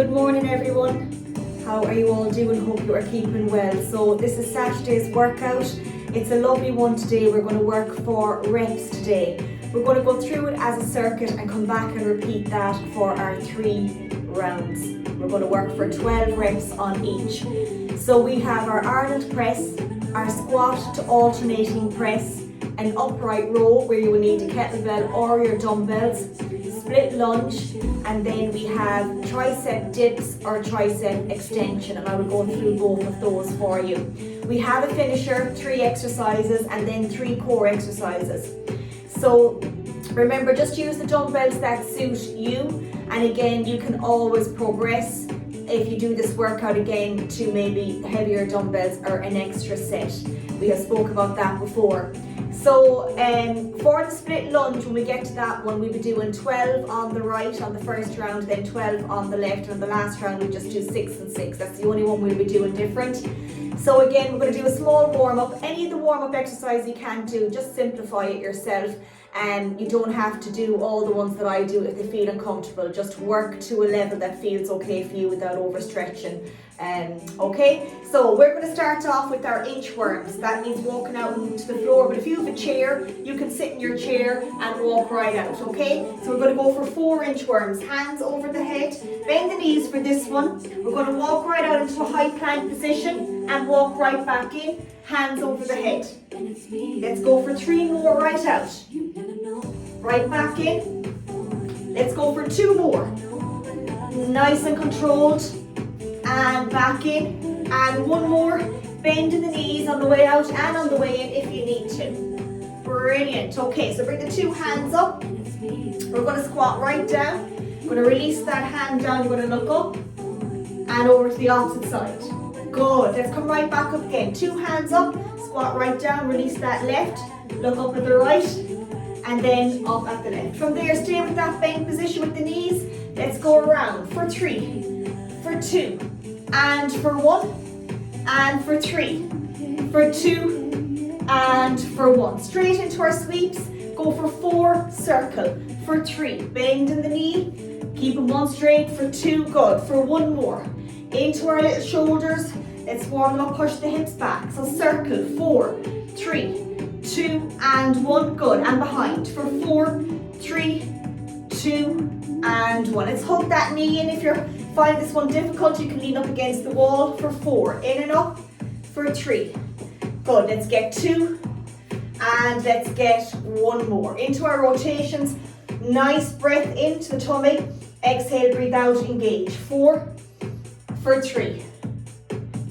Good morning everyone. How are you all doing? Hope you are keeping well. So this is Saturday's workout. It's a lovely one today. We're going to work for reps today. We're going to go through it as a circuit and come back and repeat that for our 3 rounds. We're going to work for 12 reps on each. So we have our Arnold press, our squat to alternating press, an upright row where you will need a kettlebell or your dumbbells, split lunge, and then we have tricep dips or tricep extension, and I will go through both of those for you. We have a finisher, 3 exercises, and then 3 core exercises. So remember, just use the dumbbells that suit you, and again you can always progress if you do this workout again to maybe heavier dumbbells or an extra set. We have spoke about that before. So for the split lunge, when we get to that one, we'll be doing 12 on the right on the first round, then 12 on the left, and the last round we just do 6 and 6. That's the only one we'll be doing different. So again, we're going to do a small warm-up. Any of the warm-up exercise you can do, just simplify it yourself. And you don't have to do all the ones that I do if they feel uncomfortable. Just work to a level that feels okay for you without overstretching. Okay, so we're going to start off with our inchworms. That means walking out to the floor, but if you have a chair, you can sit in your chair and walk right out, okay? So we're going to go for 4 inchworms. Hands over the head, bend the knees for this one. We're going to walk right out into a high plank position and walk right back in, hands over the head. Let's go for 3 more right out. Right back in. Let's go for 2 more. Nice and controlled. And back in. And 1 more. Bend in the knees on the way out and on the way in if you need to. Brilliant. Okay, so bring the 2 hands up. We're going to squat right down. We're going to release that hand down. You're going to look up and over to the opposite side. Good. Let's come right back up again. 2 hands up. Squat right down. Release that left. Look up at the right. And then up at the left. From there, stay with that bent position with the knees. Let's go around for 3, for 2, and for 1, and for 3, for 2, and for 1. Straight into our sweeps. Go for 4, circle, for 3, bend in the knee. Keep them 1 straight, for 2, good, for 1 more. Into our little shoulders. Let's warm them up, push the hips back. So circle, 4, 3, 2 and 1, good, and behind for 4, 3, 2 and 1. Let's hold that knee in. If you're finding this one difficult, you can lean up against the wall for 4, in and up for 3, good. Let's get 2 and let's get 1 more. Into our rotations, nice breath into the tummy, exhale, breathe out, engage. 4, for 3,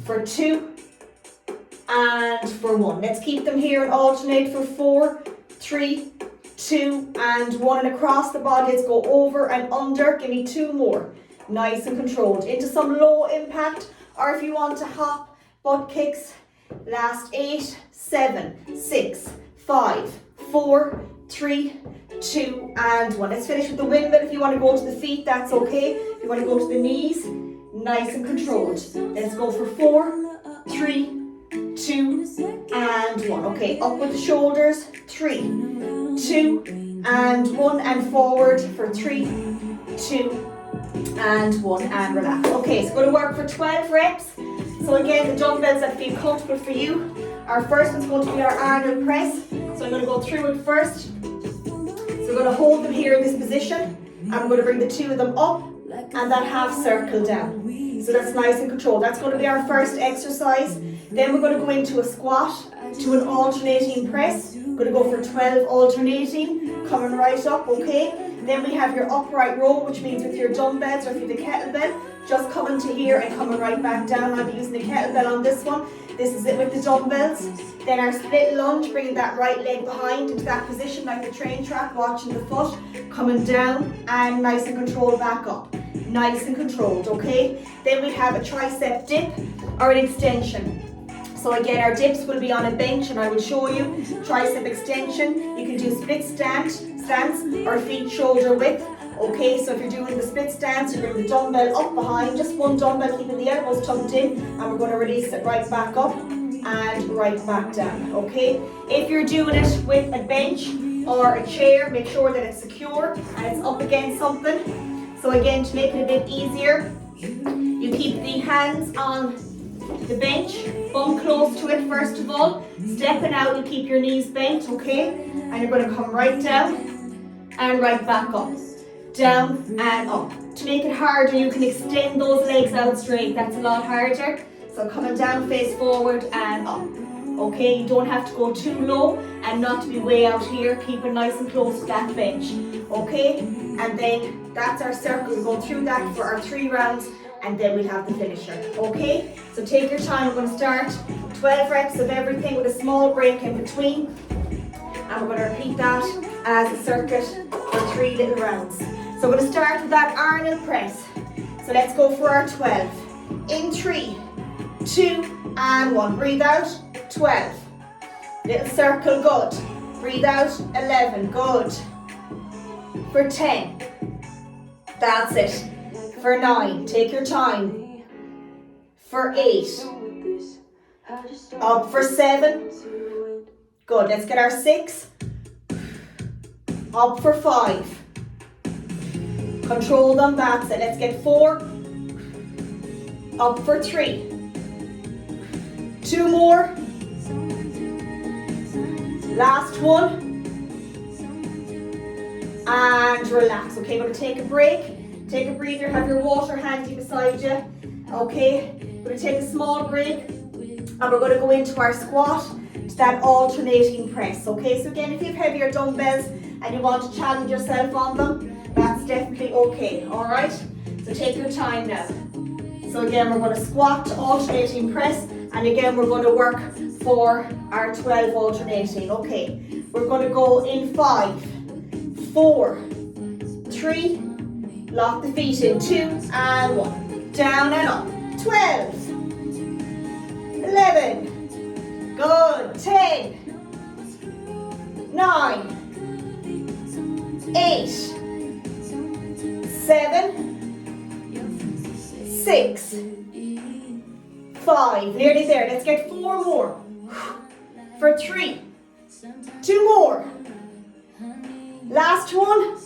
for 2 and for 1. Let's keep them here and alternate for 4, 3, 2 and 1. And across the body, let's go over and under. Give me 2 more. Nice and controlled. Into some low impact, or if you want to hop, butt kicks. Last 8, 7, 6, 5, 4, 3, 2 and 1. Let's finish with the windmill. If you want to go to the feet, that's okay. If you want to go to the knees, nice and controlled. Let's go for 4, 3, 2 and 1. Okay, up with the shoulders. 3, 2 and 1, and forward for 3, 2 and 1, and relax. Okay, so we're going to work for 12 reps. So again, the dumbbells that feel comfortable for you. Our first one's going to be our Arnold press. So I'm going to go through it first. So we're going to hold them here in this position, and I'm going to bring the 2 of them up and that half circle down. So that's nice and controlled. That's going to be our first exercise. Then we're going to go into a squat to an alternating press. We're going to go for 12 alternating, coming right up, okay? Then we have your upright row, which means with your dumbbells or if you have a kettlebell, just coming to here and coming right back down. I'll be using the kettlebell on this one. This is it with the dumbbells. Then our split lunge, bringing that right leg behind into that position like the train track, watching the foot, coming down and nice and controlled back up. Nice and controlled, okay? Then we have a tricep dip or an extension. So again, our dips will be on a bench and I will show you. Tricep extension, you can do split stance or feet shoulder width. Okay, so if you're doing the split stance, you bring the dumbbell up behind, just 1 dumbbell, keeping the elbows tucked in, and we're going to release it right back up and right back down, okay? If you're doing it with a bench or a chair, make sure that it's secure and it's up against something. So again, to make it a bit easier, You keep the hands on the bench, bum close to it first of all. Stepping out, you keep your knees bent, okay? And you're going to come right down and right back up. Down and up. To make it harder, you can extend those legs out straight. That's a lot harder. So coming down, face forward and up. Okay, you don't have to go too low and not to be way out here. Keep it nice and close to that bench. Okay, and then that's our circle. We'll go through that for our 3 rounds and then we'll have the finisher. Okay, so take your time. We're going to start 12 reps of everything with a small break in between. And we're going to repeat that as a circuit for 3 little rounds. So we're going to start with that Arnold press. So let's go for our 12. In 3, 2, and 1. Breathe out, 12. Little circle, good. Breathe out, 11, good. For 10. That's it. For 9, take your time. For 8. Up for 7. Good, let's get our 6. Up for 5. Control them, that's it. Let's get 4. Up for 3. 2 more. Last one. And relax. Okay, we're going to take a break. Take a breather, have your water handy beside you. Okay, we're going to take a small break. And we're going to go into our squat, to that alternating press. Okay, so again, if you have heavier dumbbells and you want to challenge yourself on them, that's definitely okay, alright? So take your time now. So again, we're going to squat to alternating press, and again, we're going to work for our 12 alternating. Okay, we're going to go in 5, 4, 3, lock the feet in, 2 and 1. Down and up. 12, 11, good, 10, 9, 8, 7, 6, 5, nearly there. Let's get 4 more. For 3, 2 more. Last one.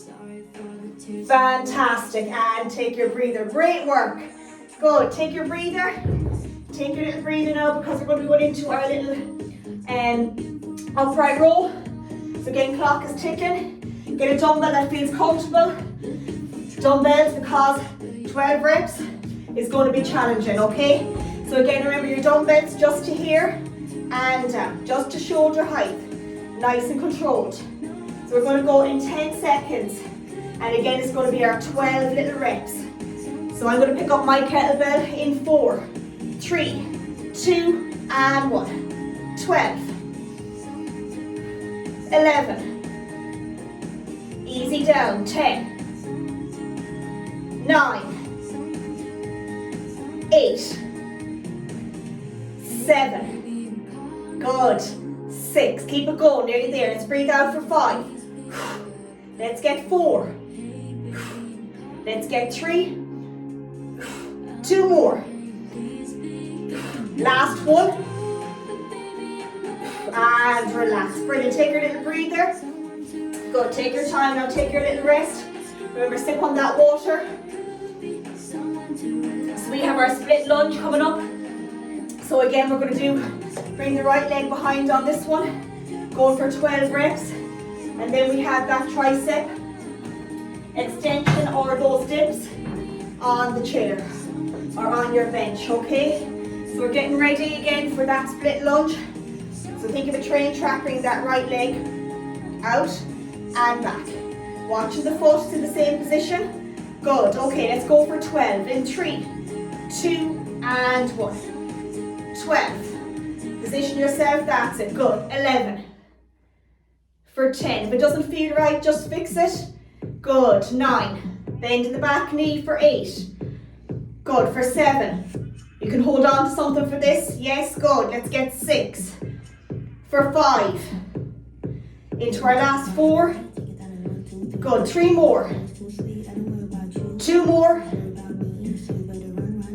Fantastic. And take your breather. Great work. Good. Take your breather. Take your little breather now, because we're going to be going into our little upright row. So again, clock is ticking. Get a dumbbell that feels comfortable. Dumbbells, because 12 reps is going to be challenging, okay? So again, remember your dumbbells just to here and down, just to shoulder height. Nice and controlled. So we're going to go in 10 seconds. And again, it's going to be our 12 little reps. So I'm going to pick up my kettlebell in 4, 3, 2, and 1. 12. 11. Easy down. 10. 9. 8. 7. Good. 6. Keep it going. Nearly there. Let's breathe out for 5. Let's get 4. Let's get 3. 2 more. Last one. And relax. Brilliant. Take your little breather. Good. Take your time now. Take your little rest. Remember, sip on that water. So we have our split lunge coming up. So again, we're going to bring the right leg behind on this one. Going for 12 reps. And then we have that tricep extension or those dips on the chair or on your bench, okay? So we're getting ready again for that split lunge. So think of a train track, bring that right leg out and back. Watching the foot in the same position. Good, okay, let's go for 12 in 3, 2, and 1. 12. Position yourself, that's it, good. 11. For 10. If it doesn't feel right, just fix it. Good. 9. Bend in the back knee for 8. Good. For 7. You can hold on to something for this. Yes, good. Let's get 6. For 5. Into our last 4. Good. 3 more. 2 more.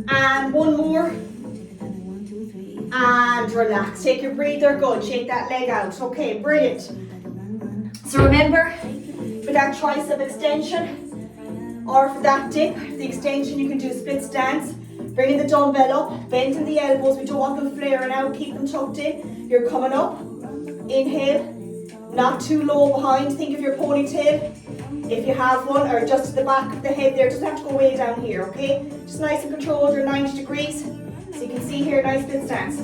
And 1 more. And relax. Take your breather. Good. Shake that leg out. Okay, brilliant. So remember, with that tricep extension, Or for that dip, the extension, you can do split stance. Bringing the dumbbell up, bending the elbows. We don't want them flaring out, keep them tucked in. You're coming up, inhale, not too low behind. Think of your ponytail, if you have one, or just to the back of the head there. Doesn't have to go way down here, okay? Just nice and controlled, you're 90 degrees. So you can see here, nice split stance.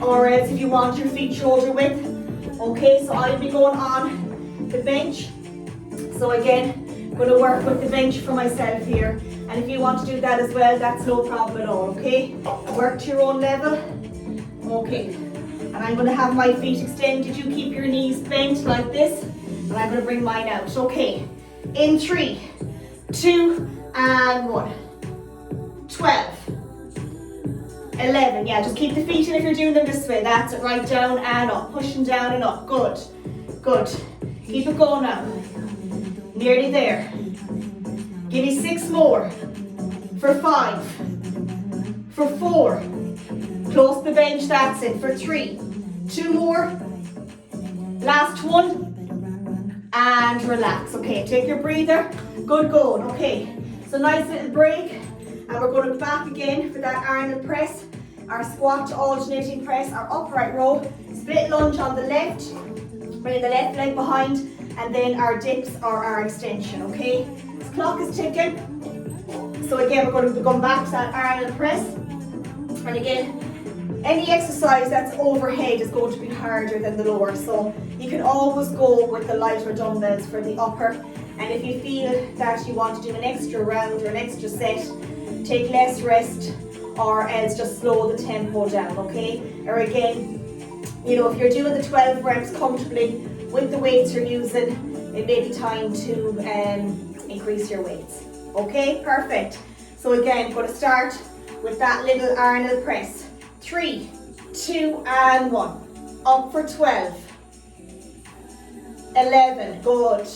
Or else if you want your feet shoulder width. Okay, so I'll be going on the bench. So again, I'm going to work with the bench for myself here. And if you want to do that as well, that's no problem at all, okay? Work to your own level. Okay. And I'm going to have my feet extended. You keep your knees bent like this. And I'm going to bring mine out. Okay. In 3, 2, and 1. 12. 11. Yeah, just keep the feet in if you're doing them this way. That's it. Right down and up. Pushing down and up. Good. Good. Keep it going now. Nearly there. Give me 6 more. For 5. For 4. Close the bench, that's it. For 3. 2 more. Last one. And relax. Okay, take your breather. Good going. Okay, so nice little break. And we're going to back again for that Arnold press. Our squat to alternating press, our upright row. Split lunge on the left. Bring the left leg behind. And then our dips or our extension, okay? This clock is ticking. So again, we're going to go back to that Arnold press. And again, any exercise that's overhead is going to be harder than the lower. So you can always go with the lighter dumbbells for the upper. And if you feel that you want to do an extra round or an extra set, take less rest or else just slow the tempo down, okay? Or again, you know, if you're doing the 12 reps comfortably with the weights you're using, it may be time to increase your weights. Okay, perfect. So again, I'm going to start with that little Arnold press. 3, 2, and 1. Up for 12. 11, good.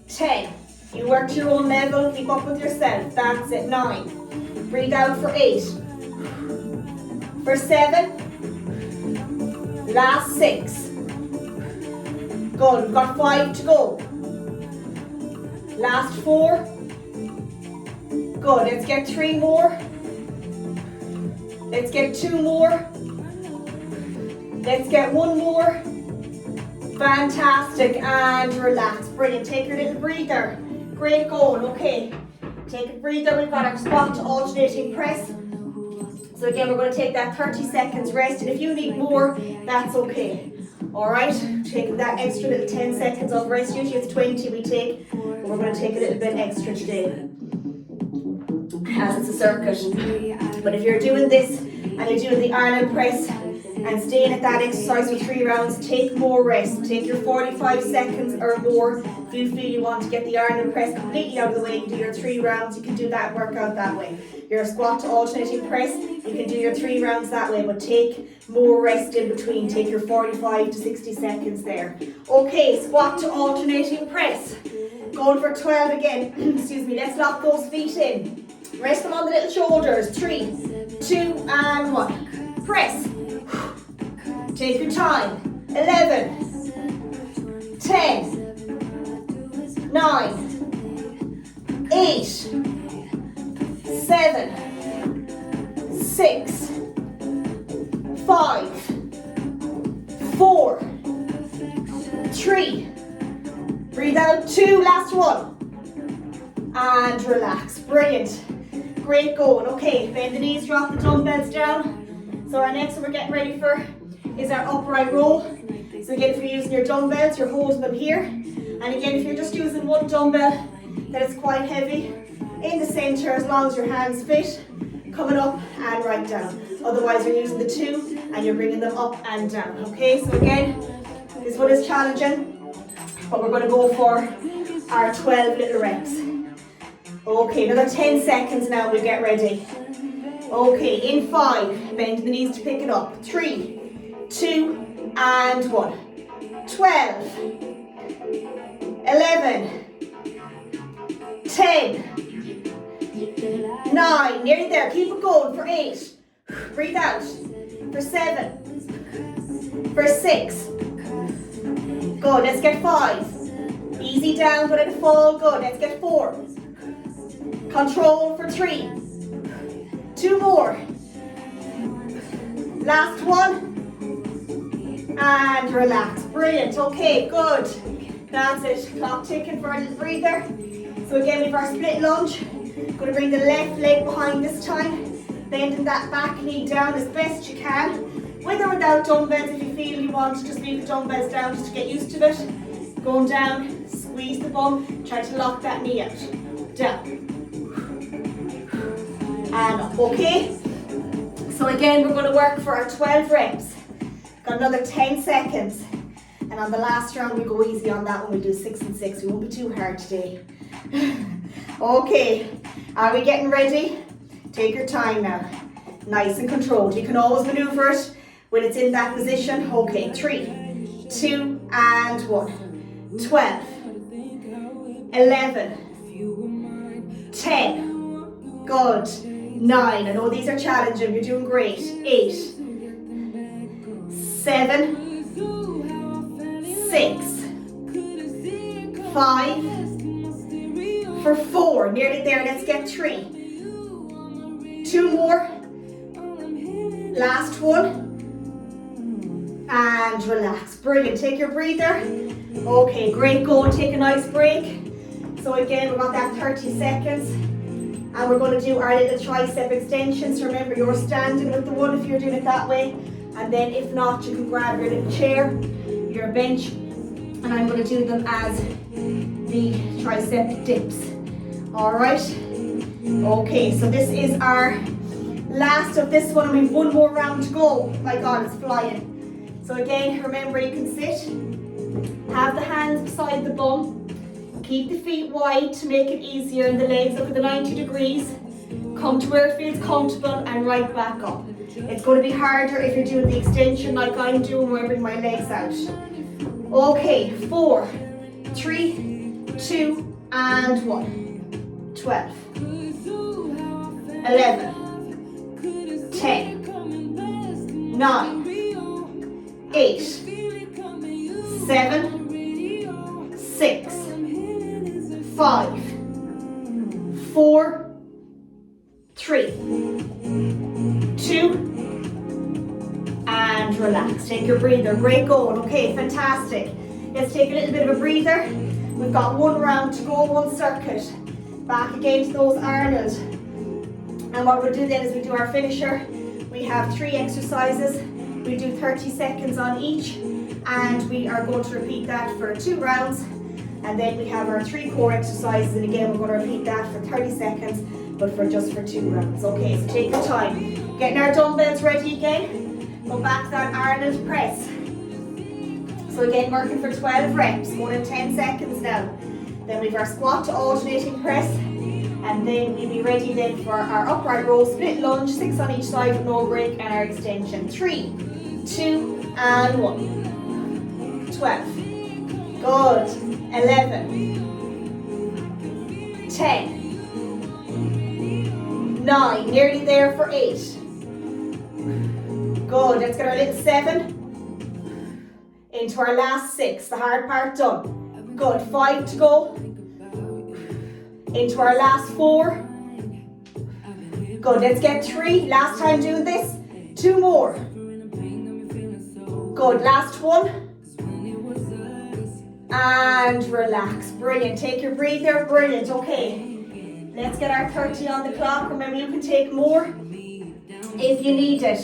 10, you work to your own level, keep up with yourself. That's it. 9, breathe out for 8. For 7, last 6. Good, we've got 5 to go. Last 4. Good, let's get 3 more. Let's get 2 more. Let's get 1 more. Fantastic, and relax. Brilliant, take your little breather. Great going, okay. Take a breather, we've got our squat to alternating press. So again, we're going to take that 30 seconds rest, and if you need more, that's okay. Alright, taking that extra little 10 seconds of rest. Usually it's 20 we take, but we're going to take a little bit extra today, as it's a circuit. But if you're doing this, and you're doing the Arnold press, and staying at that exercise for 3 rounds, take more rest. Take your 45 seconds or more. If you feel you want to get the Arnold press completely out of the way, you can do your 3 rounds, you can do that workout that way. Your squat to alternating press, you can do your 3 rounds that way, but take more rest in between. Take your 45 to 60 seconds there. Okay, squat to alternating press. Going for 12 again. Excuse me, let's lock those feet in. Rest them on the little shoulders. 3, 2, and 1. Press. Take your time. 11, 10, 9, 8, 7, 6, 5, 4, 3, breathe out 2, last one, and relax. Brilliant. Great going. Okay, bend the knees, drop the dumbbells down. So our next one we're getting ready for is our upright row. So again, if you're using your dumbbells, you're holding them here. And again, if you're just using one dumbbell that is quite heavy, in the center, as long as your hands fit, coming up and right down. Otherwise, you're using the 2 and you're bringing them up and down. Okay, so again, this one is challenging, but we're going to go for our 12 little reps. Okay, another 10 seconds now, we'll get ready. Okay, in 5, bend the knees to pick it up. 3, 2, and 1. 12, 11, 10, 9, nearly there, keep it going, for 8, breathe out, for 7, for 6, good, let's get 5, Easy down, but it'll fall. Good. Let's get 4. Control for 3. 2 more. Last one. And relax. Brilliant. Okay, good. That's it. Clock ticking for a little breather. So again, we have our split lunge. Going to bring the left leg behind this time. Bending that back knee down as best you can. With or without dumbbells, if you feel you want, just leave the dumbbells down just to get used to it. Going down, squeeze the bum, try to lock that knee out. Down. And up, okay? So again, we're going to work for our 12 reps. Got another 10 seconds. And on the last round, we go easy on that one. We do 6 and 6. We won't be too hard today. Okay, are we getting ready? Take your time now. Nice and controlled. You can always maneuver it when it's in that position. Okay, 3, 2, and 1. 12, 11, 10, good, 9, I know these are challenging, you're doing great, 8, 7, 6, 5, for 4, nearly there, let's get 3, 2 more, last one, and relax. Brilliant. Take your breather. Okay, great. Go. Take a nice break. So again, we've got that 30 seconds. And we're going to do our little tricep extensions. Remember, you're standing with the one if you're doing it that way. And then if not, you can grab your little chair, your bench. And I'm going to do them as the tricep dips. Alright. Okay, so this is our last of this one. And we've one more round to go. My God, it's flying. So again, remember you can sit, have the hands beside the bum, keep the feet wide to make it easier and the legs up at the 90 degrees, come to where it feels comfortable and right back up. It's going to be harder if you're doing the extension like I'm doing where I bring my legs out. Okay, 4, 3, 2, and 1. 12, 11, 10, 9, 8, 7, 6, 5, 4, 3, 2, and relax. Take your breather. Great going. Okay, fantastic. Let's take a little bit of a breather. We've got one round to go, one circuit. Back against those Arnold. And what we'll do then is we do our finisher. We have 3 exercises. We do 30 seconds on each, and we are going to repeat that for 2 rounds. And then we have our 3 core exercises, and again we're going to repeat that for 30 seconds, but just for 2 rounds. Okay, so take your time. Getting our dumbbells ready again. Go back to that Arnold press. So again, working for 12 reps, going in 10 seconds now. Then we have our squat to alternating press, and then we'll be ready then for our upright row, split lunge, 6 on each side with no break, and our extension. 3, 2, and 1. 12. Good. 11. 10. 9. Nearly there for 8. Good. Let's get our little 7 into our last 6. The hard part done. Good. 5 to go. Into our last 4. Good. Let's get 3. Last time doing this. 2 more. Good, last one. And relax. Brilliant. Take your breather. Brilliant. Okay. Let's get our 30 on the clock. Remember, you can take more if you need it.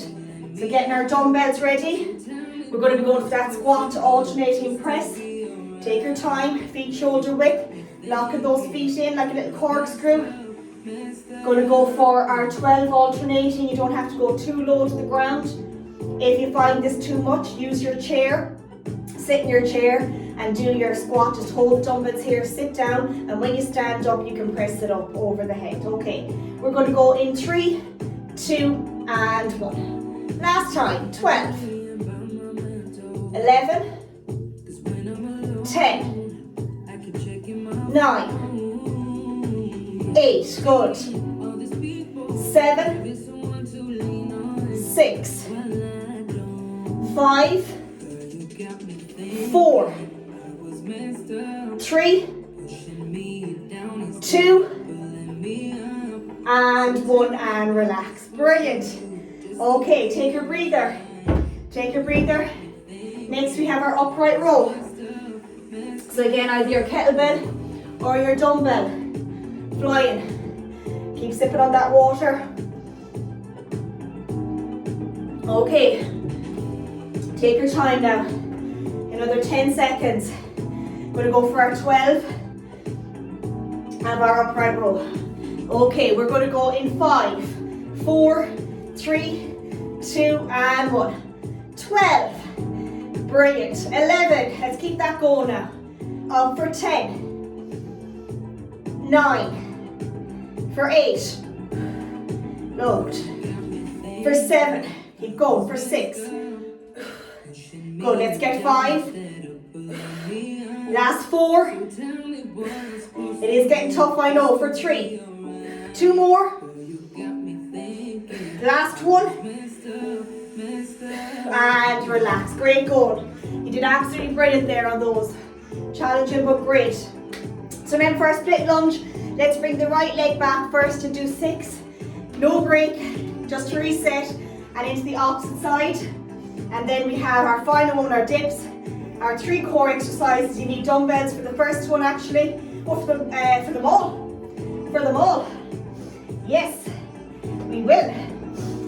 So getting our dumbbells ready. We're going to be going for that squat to alternating press. Take your time. Feet shoulder width. Locking those feet in like a little corkscrew. Going to go for our 12 alternating. You don't have to go too low to the ground. If you find this too much, use your chair. Sit in your chair and do your squat. Just hold the dumbbells here, sit down, and when you stand up, you can press it up over the head. Okay, we're going to go in 3, 2, and 1. Last time, 12, 11, 10, 9, 8, good, 7, 6, 5, 4, 3, 2, and 1, and relax. Brilliant. Okay, take your breather. Take your breather. Next we have our upright row. So again, either your kettlebell or your dumbbell. Flying. Keep sipping on that water. Okay. Take your time now. Another 10 seconds. We're going to go for our 12 of our upright row. Okay, we're going to go in 5, 4, 3, 2, and 1. 12. Brilliant. 11. Let's keep that going now. Up for 10. 9. For 8. Good. For 7. Keep going. For 6. Good. Let's get 5. Last 4. It is getting tough, I know. For 3. 2 more. Last 1. And relax. Great going. You did absolutely brilliant there on those. Challenging but great. So remember, for our split lunge, let's bring the right leg back first and do 6. No break, just to reset, and into the opposite side. And then we have our final one, our dips, our 3 core exercises. You need dumbbells for the first one actually, or for them all. For them all. Yes, we will.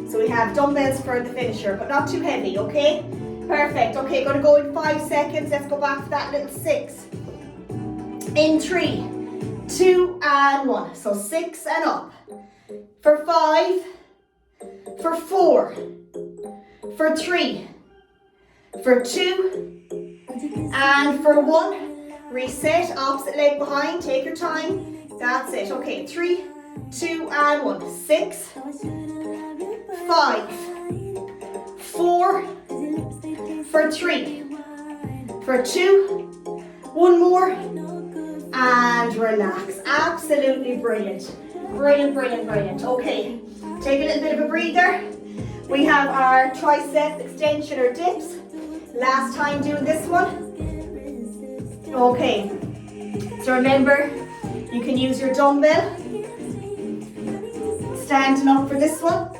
So we have dumbbells for the finisher, but not too heavy, okay? Perfect. Okay, going to go in 5 seconds. Let's go back to that little 6. In 3, 2, and 1. So 6 and up. For 5, for 4, for 3, for 2, and for 1. Reset, opposite leg behind. Take your time. That's it. Okay, 3, 2, and 1. 6, 5, 4, for 3, for 2, 1 more, and relax. Absolutely brilliant. Brilliant, brilliant, brilliant. Okay, take a little bit of a breather. We have our tricep extension or dips. Last time doing this one. Okay, so remember, you can use your dumbbell. Standing up for this one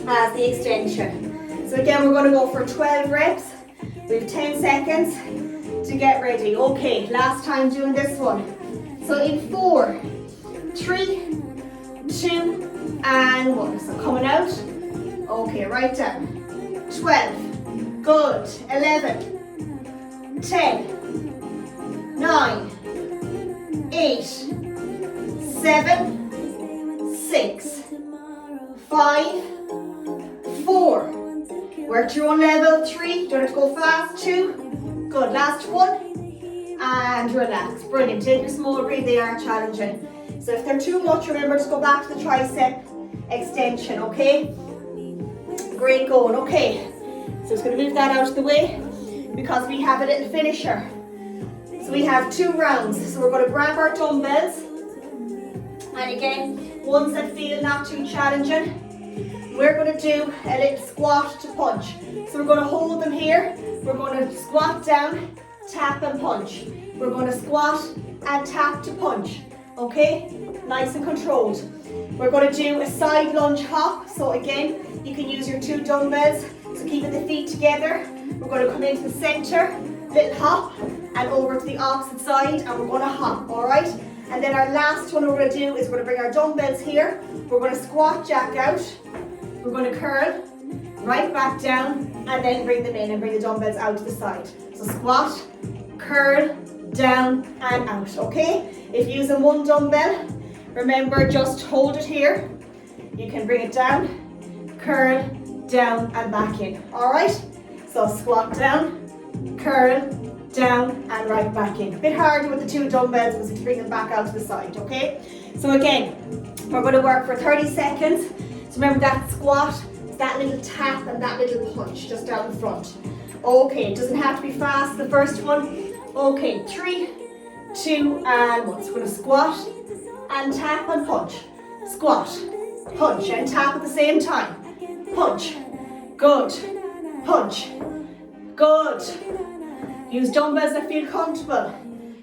as the extension. So again, we're going to go for 12 reps. We have 10 seconds to get ready. Okay, last time doing this one. So in 4, 3, 2, and 1. So coming out. Okay, right down. 12. Good. 11. 10. 9. 8. 7. 6. 5. 4. Work to your own level. 3. Don't have to go fast. 2. Good. Last 1. And relax. Brilliant. Take your small breath. They are challenging. So if they're too much, remember to go back to the tricep extension. Okay. Great going. Okay. So it's going to move that out of the way because we have a little finisher. So we have 2 rounds. So we're going to grab our dumbbells. And again, ones that feel not too challenging. We're going to do a little squat to punch. So we're going to hold them here. We're going to squat down, tap and punch. We're going to squat and tap to punch. Okay? Nice and controlled. We're going to do a side lunge hop. So again, you can use your 2 dumbbells. So keeping the feet together. We're going to come into the center, little hop, and over to the opposite side, and we're going to hop, all right? And then our last one we're going to do is we're going to bring our dumbbells here. We're going to squat jack out. We're going to curl right back down and then bring them in and bring the dumbbells out to the side. So squat, curl, down and out, okay? If you're using 1 dumbbell, remember just hold it here. You can bring it down, curl, down and back in, all right? So squat down, curl, down and right back in. A bit harder with the 2 dumbbells because you bring them back out to the side, okay? So again, we're going to work for 30 seconds. So remember that squat, that little tap and that little punch just down the front. Okay, it doesn't have to be fast, the first one. Okay, 3, 2 and 1. So we're going to squat and tap and punch. Squat, punch and tap at the same time. Punch, good, punch, good. Use dumbbells that feel comfortable.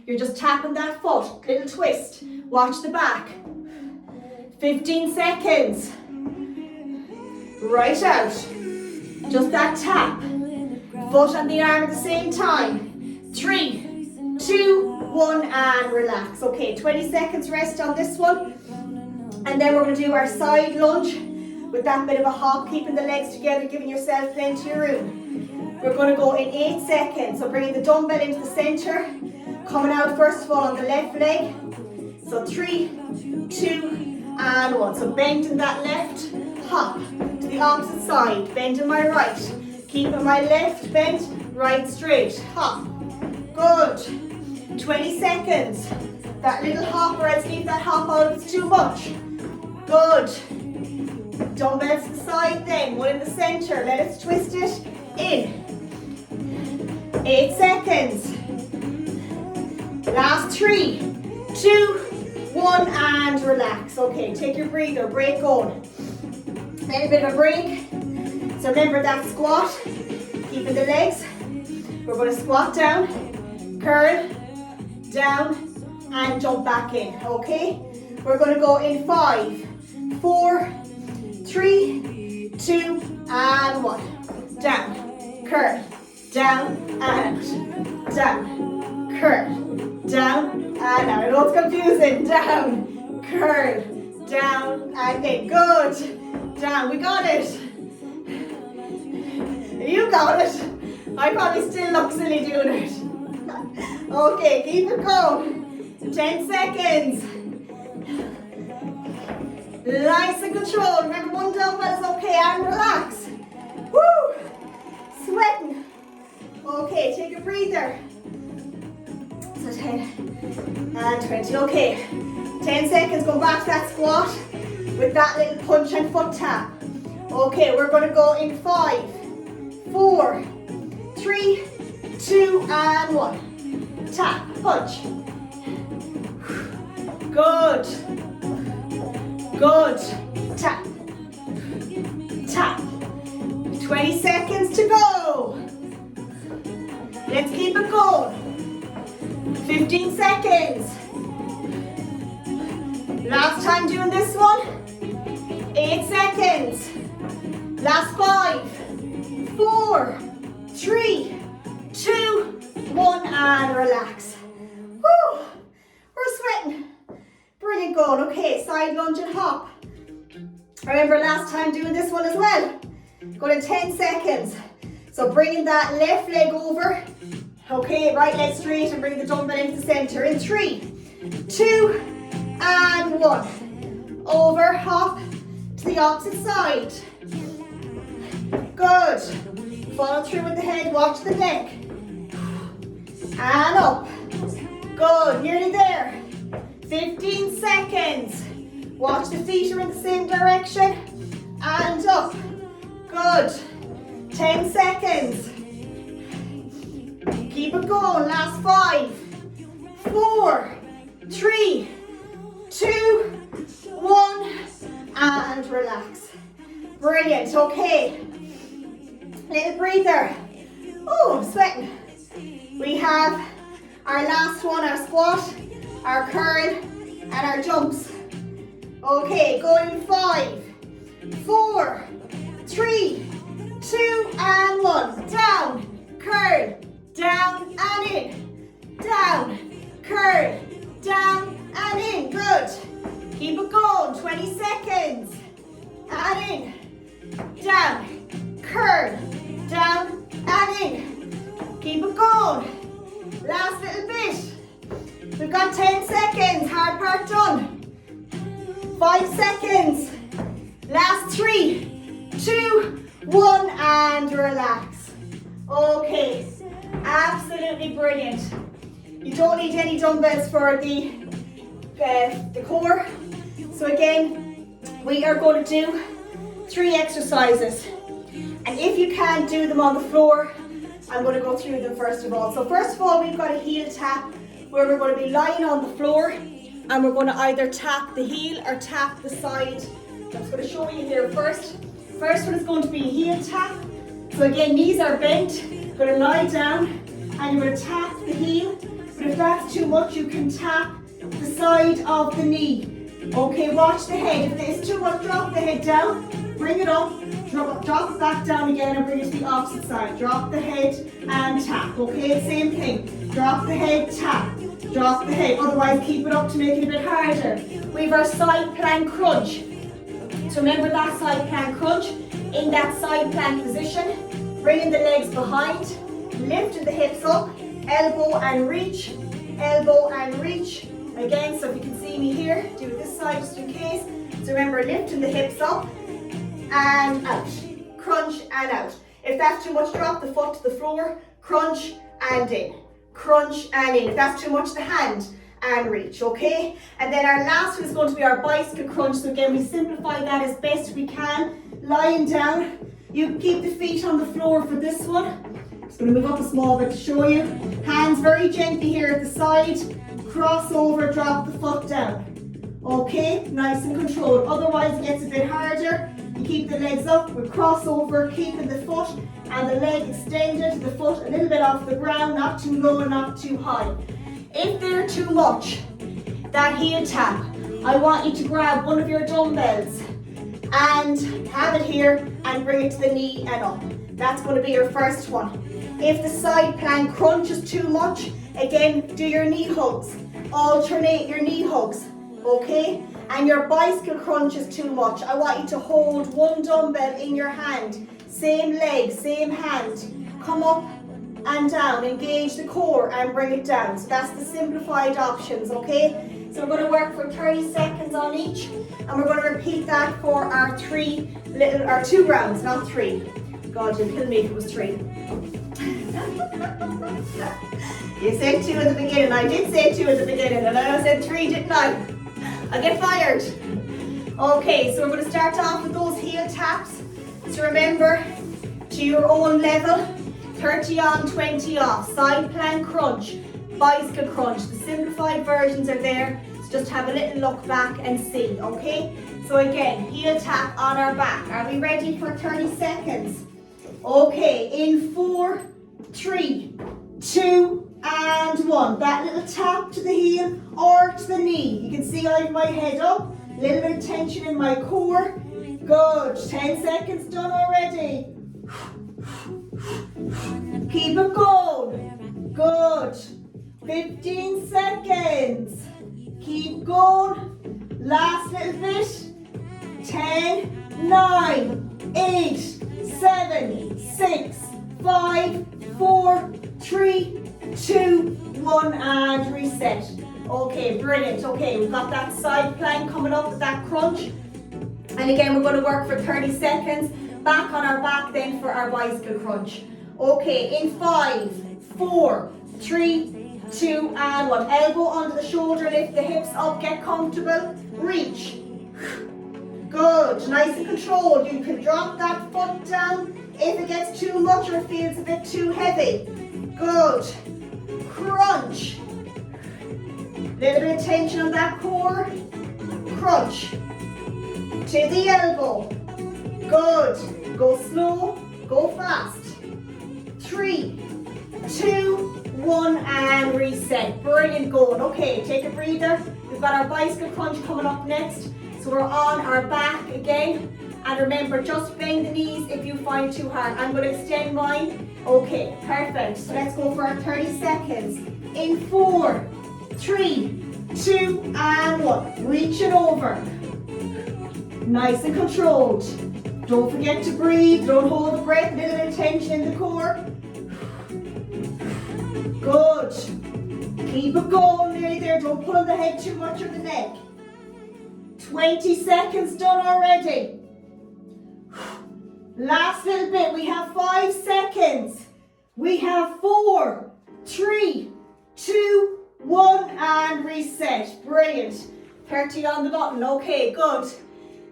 You're just tapping that foot, little twist. Watch the back. 15 seconds. Right out. Just that tap. Foot and the arm at the same time. 3, 2, 1, and relax. Okay, 20 seconds rest on this one. And then we're going to do our side lunge with that bit of a hop, keeping the legs together, giving yourself plenty of room. We're going to go in 8 seconds. So bringing the dumbbell into the center. Coming out first of all on the left leg. So 3, 2, and 1. So bending that left, hop to the opposite side. Bending my right. Keeping my left bent, right straight. Hop. Good. 20 seconds. That little hop, or else leave that hop out if it's too much. Good. Dumbbells to the side then. One in the center. Let us twist it in. 8 seconds. Last 3, 2, 1, and relax. Okay, take your breather. Break going. Then a bit of a break. So remember that squat. Keeping the legs. We're going to squat down, curl, down, and jump back in. Okay? We're going to go in 5, 4, 3, 2, and 1. Down, curl, down, and out. Down, curl, down, and out. I know it's confusing. Down, curl, down, and in. Good. Down. We got it. You got it. I probably still look silly doing it. Okay, keep it going. 10 seconds. Nice and controlled. Remember, one dumbbell is okay, and relax. Woo! Sweating. Okay, take a breather. So 10 and 20. Okay, 10 seconds. Go back to that squat with that little punch and foot tap. Okay, we're going to go in 5, 4, 3, 2, and 1. Tap, punch. Good. Good. Tap. Tap. 20 seconds to go. Let's keep it going. 15 seconds. Last time doing this one. 8 seconds. Last 5, 4, 3, 2, 1, and relax. Woo! We're sweating. Brilliant going. Okay, side lunge and hop. Remember last time doing this one as well. Going in 10 seconds. So bringing that left leg over. Okay, right leg straight and bring the dumbbell into the center. In 3, 2, and 1. Over, hop to the opposite side. Good. Follow through with the head, watch the neck. And up. Good, nearly there. 15 seconds. Watch the feet are in the same direction. And up. Good. 10 seconds. Keep it going. Last 5, 4, 3, 2, 1, and relax. Brilliant. Okay. Little breather. Oh, I'm sweating. We have our last one, our squat, our curl, and our jumps. Okay, going in 5, 4, 3, 2, and 1. Down, curl, down, and in. Down, curl, down, and in. Good. Keep it going. 20 seconds. And in. Down, curl, down, and in. Keep it going. Last little bit. We've got 10 seconds. Hard part done. 5 seconds. Last 3, 2, 1, and relax. Okay. Absolutely brilliant. You don't need any dumbbells for the core. So again, we are going to do 3 exercises. And if you can't do them on the floor, I'm going to go through them first of all. So first of all, we've got a heel tap where we're going to be lying on the floor and we're going to either tap the heel or tap the side. I'm just going to show you here first. First one is going to be a heel tap. So again, knees are bent. You're going to lie down and you're going to tap the heel with But if that's too much, you can tap the side of the knee. Okay, watch the head. If it's too much, drop the head down, bring it up, drop it back down again and bring it to the opposite side. Drop the head and tap, okay? Same thing. Drop the head, tap. Drop the head, otherwise keep it up to make it a bit harder. We have our side plank crunch. So remember that side plank crunch. In that side plank position, bringing the legs behind, lifting the hips up, elbow and reach, elbow and reach. Again, so if you can see me here, do it this side just in case. So remember, lifting the hips up and out, crunch and out. If that's too much, drop the foot to the floor, crunch and in, crunch and in. If that's too much, the hand and reach, okay? And then our last one is going to be our bicycle crunch. So again, we simplify that as best we can. Lying down, you keep the feet on the floor for this one. Just going to move up a small bit to show you. Hands very gently here at the side. Cross over, drop the foot down. Okay, nice and controlled. Otherwise it gets a bit harder. You keep the legs up, we cross over, keeping the foot and the leg extended, the foot a little bit off the ground, not too low and not too high. If they're too much, that heel tap, I want you to grab one of your dumbbells and have it here and bring it to the knee and up. That's going to be your first one. If the side plank crunch is too much, again, do your knee hugs. Alternate your knee hugs, okay? And your bicycle crunch is too much. I want you to hold one dumbbell in your hand. Same leg, same hand. Come up and down. Engage the core and bring it down. So that's the simplified options, okay? So we're going to work for 30 seconds on each. And we're going to repeat that for our 2 rounds, not 3. God, you'll kill me if it was 3. You said 2 at the beginning. I did say 2 at the beginning, and I said 3, didn't I? I get fired. Okay, so we're going to start off with those heel taps. So remember, to your own level, 30 on, 20 off. Side plank crunch, bicycle crunch. The simplified versions are there. So just have a little look back and see, okay? So again, heel tap on our back. Are we ready for 30 seconds? Okay, in 4, 3, 2, and 1. That little tap to the heel or to the knee. You can see I have my head up, a little bit of tension in my core. Good. 10 seconds done already. Keep it going. Good. 15 seconds. Keep going. Last little bit. 10, 9, 8, 7, 6, 5, 4, 3, 2, 1, and reset. Okay, brilliant. Okay, we've got that side plank coming up with that crunch. And again, we're going to work for 30 seconds. Back on our back then for our bicycle crunch. Okay, in 5, 4, 3, 2, and 1. Elbow under the shoulder, lift the hips up, get comfortable. Reach. Good, nice and controlled. You can drop that foot down if it gets too much or feels a bit too heavy. Good. Crunch. Little bit of tension on that core. Crunch. To the elbow. Good. Go slow, go fast. 3, 2, 1, and reset. Brilliant going. Okay, take a breather. We've got our bicycle crunch coming up next. So we're on our back again. And remember, just bend the knees if you find it too hard. I'm going to extend mine. Okay, perfect. So let's go for our 30 seconds. In 4, 3, 2, and 1. Reach it over. Nice and controlled. Don't forget to breathe. Don't hold the breath. Little bit of tension in the core. Good. Keep it going. Nearly there. Don't pull on the head too much or the neck. 20 seconds done already. Last little bit. We have 5 seconds. We have 4, 3, 2, 1, and reset. Brilliant. 30 on the button. Okay, good.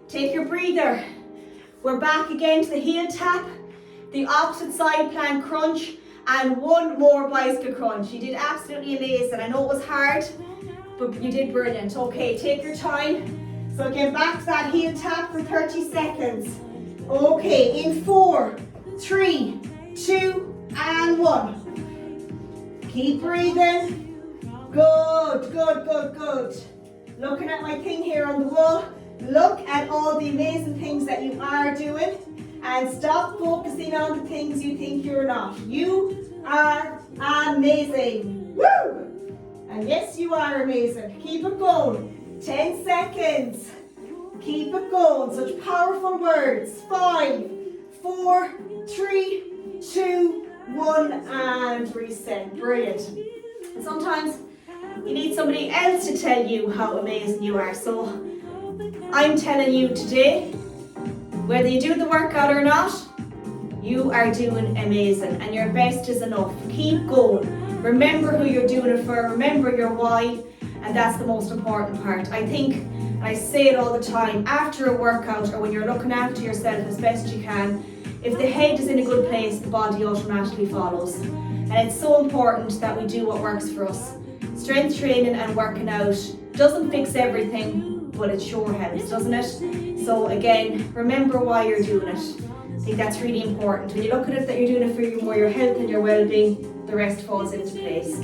Take your breather. We're back again to the heel tap, the opposite side plank crunch, and one more bicycle crunch. You did absolutely amazing. I know it was hard, but you did brilliant. Okay, take your time. So again, back to that heel tap for 30 seconds. Okay, in 4, 3, 2, and 1. Keep breathing. Good, good, good, good. Looking at my thing here on the wall, look at all the amazing things that you are doing and stop focusing on the things you think you're not. You are amazing. Woo! And yes, you are amazing. Keep it going. 10 seconds. Keep it going. Such powerful words. 5, 4, 3, 2, 1, and reset. Brilliant. Sometimes you need somebody else to tell you how amazing you are. So I'm telling you today, whether you do the workout or not, you are doing amazing and your best is enough. Keep going. Remember who you're doing it for, remember your why, and that's the most important part. I think, and I say it all the time, after a workout or when you're looking after yourself as best you can, if the head is in a good place, the body automatically follows. And it's so important that we do what works for us. Strength training and working out doesn't fix everything, but it sure helps, doesn't it? So again, remember why you're doing it. I think that's really important. When you look at it that you're doing it for your health and your well-being, the rest falls into place.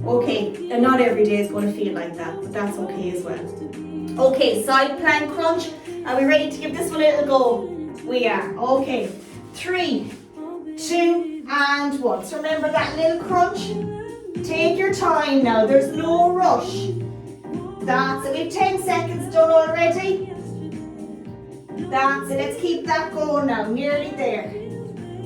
Okay, and not every day is going to feel like that, but that's okay as well. Okay, side plank crunch. Are we ready to give this one a little go? We are. Okay, 3, 2, and 1. So remember that little crunch? Take your time now, there's no rush. That's it, we have 10 seconds done already. That's it, let's keep that going now, nearly there.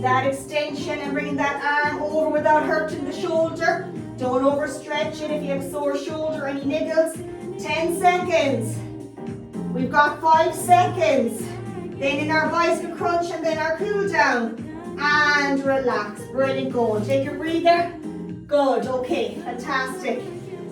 That extension and bringing that arm over without hurting the shoulder. Don't overstretch it if you have sore shoulder, any niggles. 10 seconds. We've got 5 seconds. Then in our bicycle crunch and then our cool down. And relax, brilliant, go. Take your breather. Good, okay, fantastic.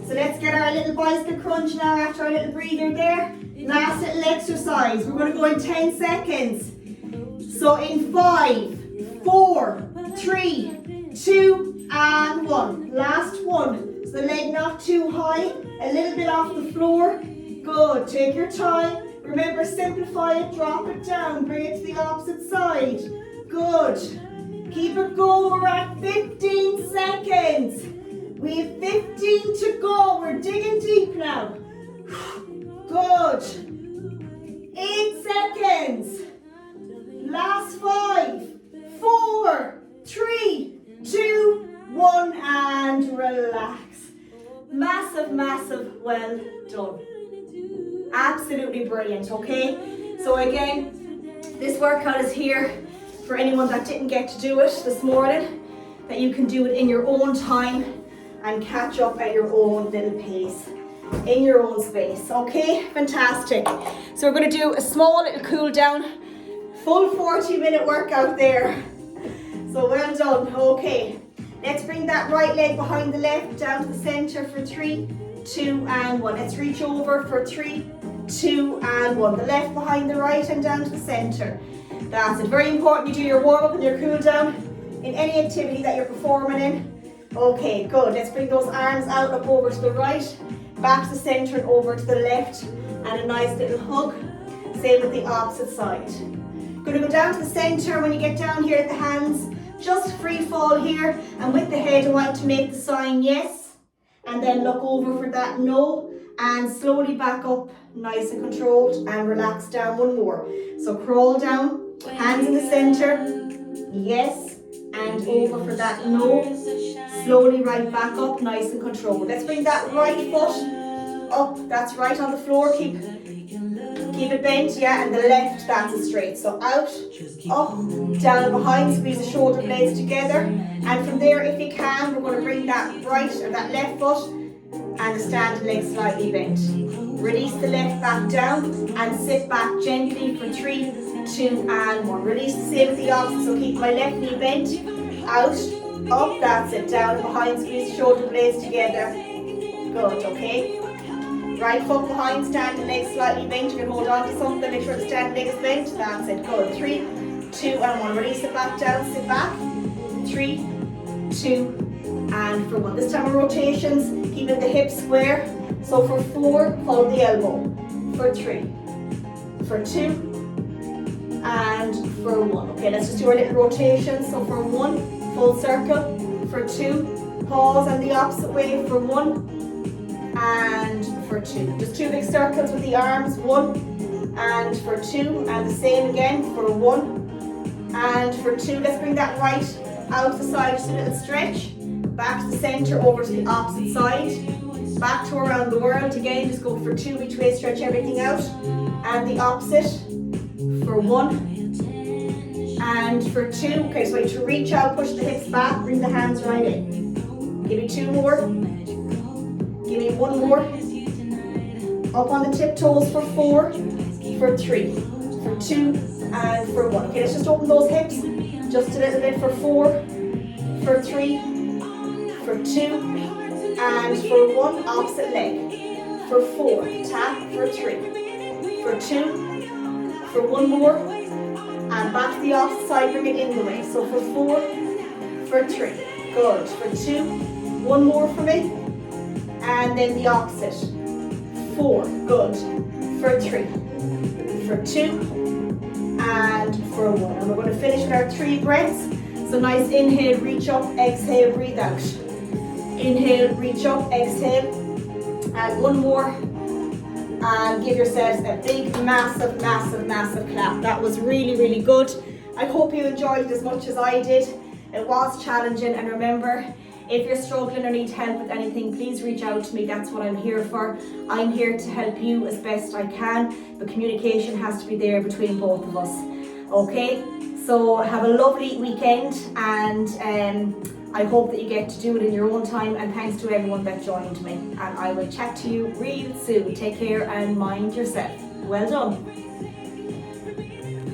So let's get our little bicycle crunch now after our little breather there. Last little exercise. We're going to go in 10 seconds. So in 5, 4, 3, 2, and 1. Last one. So the leg not too high, a little bit off the floor. Good, take your time. Remember, simplify it, drop it down, bring it to the opposite side. Good. Keep it going, we're at 15 seconds. We have 15 to go, we're digging deep now. Good. 8 seconds. Last 5, 4, 3, 2, 1, and relax. Massive, massive, well done. Absolutely brilliant, okay? So again, this workout is here for anyone that didn't get to do it this morning, that you can do it in your own time and catch up at your own little pace, in your own space, okay? Fantastic. So we're going to do a small little cool down, full 40-minute workout there. So well done, okay. Let's bring that right leg behind the left down to the center for 3, 2, and 1. Let's reach over for 3, 2, and 1. The left behind the right and down to the center. That's it. Very important you do your warm up and your cool down in any activity that you're performing in. Okay, good. Let's bring those arms out, up over to the right, back to the center and over to the left, and a nice little hug. Same with the opposite side. Going to go down to the center. When you get down here at the hands, just free fall here, and with the head I want to make the sign yes, and then look over for that no, and slowly back up, nice and controlled, and relax down one more. So crawl down, hands in the center, yes, and over for that no, slowly right back up, nice and controlled. Let's bring that right foot up, that's right on the floor, keep it bent, yeah, and the left, that's it straight. So out, up, down and behind, squeeze the shoulder blades together, and from there, if you can, we're going to bring that right, or that left foot, and the standing leg slightly bent. Release the left back down, and sit back gently for 3, 2, and 1. Release the same as the opposite, so keep my left knee bent, out, up, that's it, down and behind, squeeze the shoulder blades together. Good, okay? Right foot behind, standing leg slightly bent. You can hold on to something, make sure the standing leg is bent. That's it, good. 3, 2, and 1. Release it back down, sit back. 3, 2, and for 1. This time of rotations, keeping the hips square. So for 4, follow the elbow. For 3, for 2, and for 1. Okay, let's just do our little rotations. So for 1, full circle. For 2, pause and the opposite way. For 1, and for 2. Just 2 big circles with the arms, 1 and for 2, and the same again for 1 and for 2. Let's bring that right out the side, just a little stretch, back to the center, over to the opposite side, back to around the world. Again, just go for 2 each way, stretch everything out, and the opposite for 1 and for 2. Okay, so I want you to reach out, push the hips back, bring the hands right in. Give me 2 more. Give me 1 more. Up on the tiptoes for 4, for 3, for 2, and for 1. Okay, let's just open those hips just a little bit for 4, for 3, for 2, and for 1. Opposite leg. For 4, tap, for 3, for 2, for 1 more, and back to the opposite side, bring it in the way. So for 4, for 3, good, for 2, 1 more for me, and then the opposite. 4, good, for 3, for 2, and for 1. And we're going to finish with our 3 breaths. So nice inhale, reach up, exhale, breathe out. Inhale, reach up, exhale, and 1 more. And give yourselves a big, massive, massive, massive clap. That was really, really good. I hope you enjoyed it as much as I did. It was challenging, and remember, if you're struggling or need help with anything, please reach out to me. That's what I'm here for. I'm here to help you as best I can, but communication has to be there between both of us. Okay, so have a lovely weekend, and I hope that you get to do it in your own time, and thanks to everyone that joined me. And I will chat to you real soon. Take care and mind yourself. Well done.